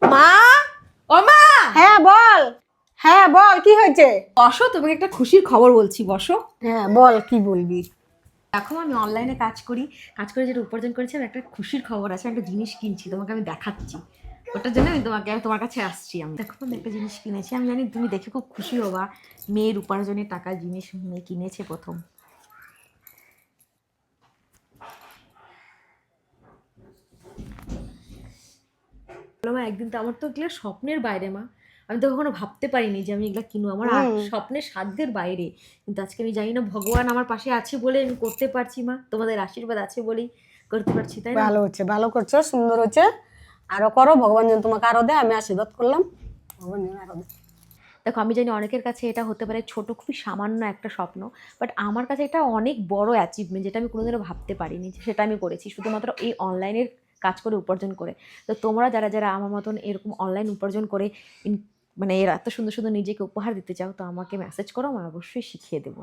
মা, ও মা, হ্যাঁ বল। হ্যাঁ বল, কি হয়েছে? বসো, তোমাকে একটা খুশির খবর বলছি, বসো। হ্যাঁ বল, কি বলবি? দেখো, আমি অনলাইনে কাজ করে যেটা উপার্জন করেছি, আমার একটা খুশির খবর আছে। একটা জিনিস কিনছি, তোমাকে আমি দেখাচ্ছি। ওটার জন্য আমি তোমার কাছে আসছি। আমি দেখো, আমি একটা জিনিস কিনেছি, আমি জানি তুমি দেখে খুব খুশি হবা। মেয়ের উপার্জনের টাকার জিনিস মেয়ে কিনেছে প্রথম। বলো মা, একদিন তো আমার তো এগুলো স্বপ্নের বাইরে মা। আমি তো কখনো ভাবতে পারিনি যে আমি এগুলো কিনবো, আমার স্বপ্নের সাধ্যের বাইরে। কিন্তু আজকে আমি জানি না, ভগবান আমার পাশে আছে বলে আমি করতে পারছি মা, তোমাদের আশীর্বাদ আছে বলেই করতে পারছি, তাই না? ভালো হচ্ছে, ভালো করছো, সুন্দর হচ্ছে। আরো করো, ভগবান যেন তোমাকে আরো দেয়। আমি আশীর্বাদ করলাম, ভগবান যেন আরো দেয়। দেখো, আমি জানি অনেকের কাছে এটা হতে পারে ছোট, খুবই সামান্য একটা স্বপ্ন, বাট আমার কাছে এটা অনেক বড় অ্যাচিভমেন্ট, যেটা আমি কোনোদিনও ভাবতে পারিনি যে সেটা আমি করেছি শুধুমাত্র এই অনলাইনের কাজ করে উপার্জন করে। তো তোমরা যারা যারা আমার মতন এরকম অনলাইন উপার্জন করে মানে এর এত সুন্দর সুন্দর নিজেকে উপহার দিতে চাও, তো আমাকে মেসেজ করো, আমি অবশ্যই শিখিয়ে দেবো।